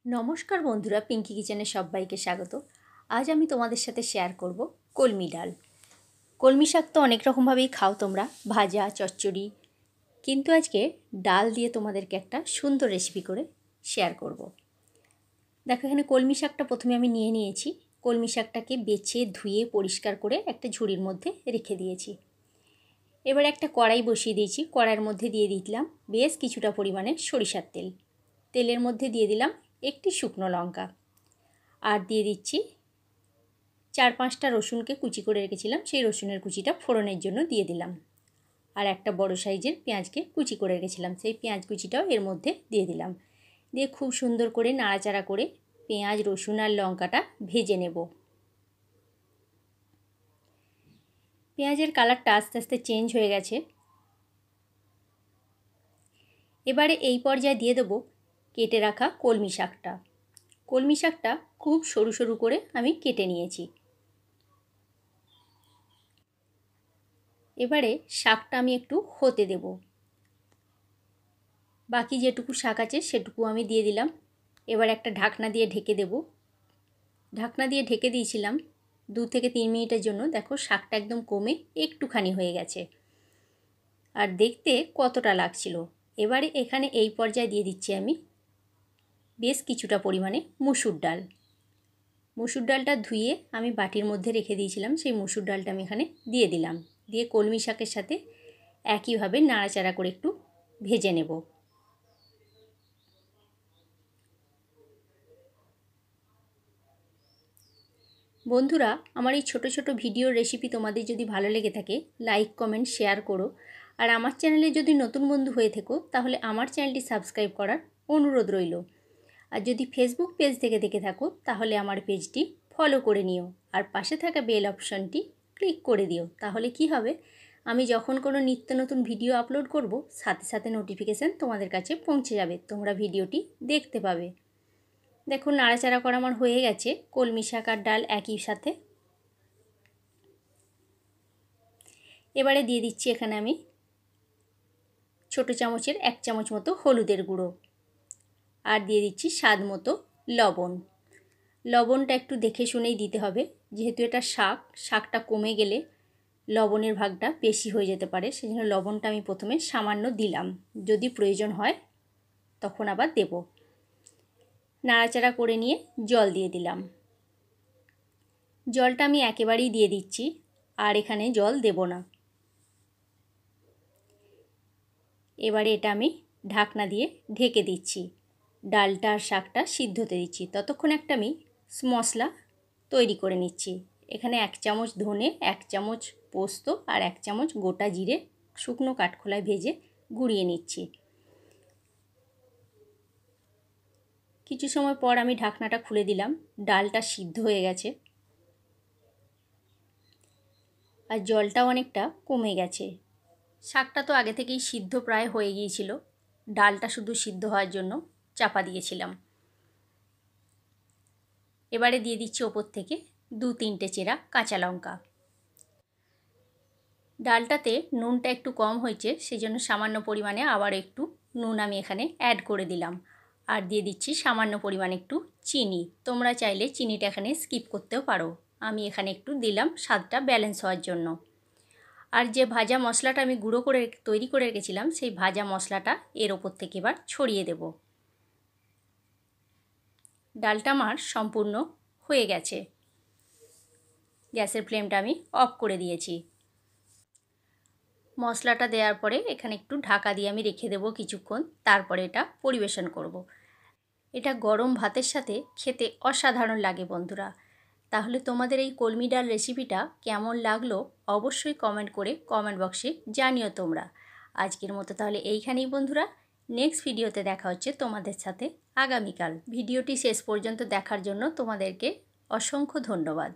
নমস্কার বন্ধুরা, পিঙ্কি কিচেনে সবাইকে স্বাগত। আজ আমি তোমাদের সাথে শেয়ার করব কলমি ডাল। কলমি শাক তো অনেক রকমভাবেই খাও তোমরা, ভাজা, চচ্চড়ি, কিন্তু আজকে ডাল দিয়ে তোমাদেরকে একটা সুন্দর রেসিপি করে শেয়ার করব। দেখো, এখানে কলমি শাকটা প্রথমে আমি নিয়ে নিয়েছি। কলমি শাকটাকে বেছে ধুয়ে পরিষ্কার করে একটা ঝুড়ির মধ্যে রেখে দিয়েছি। এবার একটা কড়াই বসিয়ে দিয়েছি। কড়াইয়ের মধ্যে দিয়ে দিলাম বেশ কিছুটা পরিমাণে সরিষার তেল। তেলের মধ্যে দিয়ে দিলাম একটি শুকনো লঙ্কা, আর দিয়ে দিচ্ছি 4-5টা রসুনকে কুচি করে রেখেছিলাম, সেই রসুনের কুচিটা ফোড়নের জন্য দিয়ে দিলাম। আর একটা বড় সাইজের পেঁয়াজকে কুচি করে রেখেছিলাম, সেই পেঁয়াজ কুচিটাও এর মধ্যে দিয়ে দিলাম। দিয়ে খুব সুন্দর করে নাড়াচাড়া করে পেঁয়াজ, রসুন আর লঙ্কাটা ভেজে নেব। পেঁয়াজের কালারটা আস্তে আস্তে চেঞ্জ হয়ে গেছে। এবারে এই পর্যায়ে দিয়ে দেবো কেটে রাখা কলমি শাকটা। কলমি শাকটা খুব সরু সরু করে আমি কেটে নিয়েছি। এবারে শাকটা আমি একটু হতে দেব। বাকি যেটুকু শাক আছে সেটুকু আমি দিয়ে দিলাম। এবার একটা ঢাকনা দিয়ে ঢেকে দেব। ঢাকনা দিয়ে ঢেকে দিয়েছিলাম 2 থেকে 3 মিনিটের জন্য। দেখো, শাকটা একদম কমে একটুখানি হয়ে গেছে, আর দেখতে কতটা লাগছিল। এবারে এখানে এই পর্যায়ে দিয়ে দিচ্ছি আমি বেশ কিছুটা পরিমাণে মুসুর ডাল। মুসুর ডালটা ধুয়ে আমি বাটির মধ্যে রেখে দিয়েছিলাম, সেই মুসুর ডালটা আমি এখানে দিয়ে দিলাম। দিয়ে কলমি শাকের সাথে একইভাবে নাড়াচাড়া করে একটু ভেজে নেব। বন্ধুরা, আমার এই ছোট ছোট ভিডিওর রেসিপি তোমাদের যদি ভালো লেগে থাকে, লাইক, কমেন্ট, শেয়ার করো। আর আমার চ্যানেলে যদি নতুন বন্ধু হয়ে থেকো, তাহলে আমার চ্যানেলটি সাবস্ক্রাইব করার অনুরোধ রইল। আর যদি ফেসবুক পেজ থেকে দেখে থাকো, তাহলে আমার পেজটি ফলো করে নিও, আর পাশে থাকা বেল অপশনটি ক্লিক করে দিও। তাহলে কি হবে, আমি যখন কোনো নিত্য নতুন ভিডিও আপলোড করব, সাথে সাথে নোটিফিকেশান তোমাদের কাছে পৌঁছে যাবে, তোমরা ভিডিওটি দেখতে পাবে। দেখুন, নাড়াচাড়া করা আমার হয়ে গেছে কলমি শাক আর ডাল একই সাথে। এবারে দিয়ে দিচ্ছি এখানে আমি ছোটো চামচের 1 চামচ মতো হলুদের গুঁড়ো, আর দিয়ে দিচ্ছি স্বাদ মতো লবণ। লবণটা একটু দেখে শুনেই দিতে হবে, যেহেতু এটা শাকটা কমে গেলে লবণের ভাগটা বেশি হয়ে যেতে পারে, সেজন্য লবণটা আমি প্রথমে সামান্য দিলাম, যদি প্রয়োজন হয় তখন আবার দেব। নাড়াচাড়া করে নিয়ে জল দিয়ে দিলাম। জলটা আমি একেবারেই দিয়ে দিচ্ছি, আর এখানে জল দেব না। এবারে এটা আমি ঢাকনা দিয়ে ঢেকে দিচ্ছি। ডালটা আর শাকটা সিদ্ধ হতে দিচ্ছি। ততক্ষণ একটা আমি মশলা তৈরি করে নিচ্ছি। এখানে 1 চামচ ধনে, 1 চামচ পোস্ত আর 1 চামচ গোটা জিরে শুকনো কাঠখোলায় ভেজে গুঁড়িয়ে নিচ্ছি। কিছু সময় পর আমি ঢাকনাটা খুলে দিলাম। ডালটা সিদ্ধ হয়ে গেছে, আর জলটাও অনেকটা কমে গেছে। শাকটা তো আগে থেকেই সিদ্ধ প্রায় হয়ে গিয়েছিল, ডালটা শুধু সিদ্ধ হওয়ার জন্য চাপা দিয়েছিলাম। এবারে দিয়ে দিচ্ছি ওপর থেকে 2-3টে চেরা কাঁচা লঙ্কা। ডালটাতে নুনটা একটু কম হয়েছে, সেই জন্য সামান্য পরিমাণে আবার একটু নুন আমি এখানে অ্যাড করে দিলাম। আর দিয়ে দিচ্ছি সামান্য পরিমাণে একটু চিনি। তোমরা চাইলে চিনিটা এখানে স্কিপ করতেও পারো, আমি এখানে একটু দিলাম স্বাদটা ব্যালেন্স হওয়ার জন্য। আর যে ভাজা মশলাটা আমি গুঁড়ো করে তৈরি করে রেখেছিলাম, সেই ভাজা মশলাটা এর ওপর থেকে এবার ছড়িয়ে দেব। ডালটা আমার সম্পূর্ণ হয়ে গেছে। গ্যাসের ফ্লেমটা আমি অফ করে দিয়েছি। মশলাটা দেওয়ার পরে এখানে একটু ঢাকা দিয়ে আমি রেখে দেবো কিছুক্ষণ, তারপরে এটা পরিবেশন করব। এটা গরম ভাতের সাথে খেতে অসাধারণ লাগে বন্ধুরা। তাহলে তোমাদের এই কলমি ডাল রেসিপিটা কেমন লাগলো অবশ্যই কমেন্ট করে কমেন্ট বক্সে জানিও তোমরা। আজকের মতো তাহলে এইখানেই বন্ধুরা, নেক্সট ভিডিওতে দেখা হচ্ছে তোমাদের সাথে আগামীকাল। ভিডিওটি শেষ পর্যন্ত দেখার জন্য তোমাদেরকে অসংখ্য ধন্যবাদ।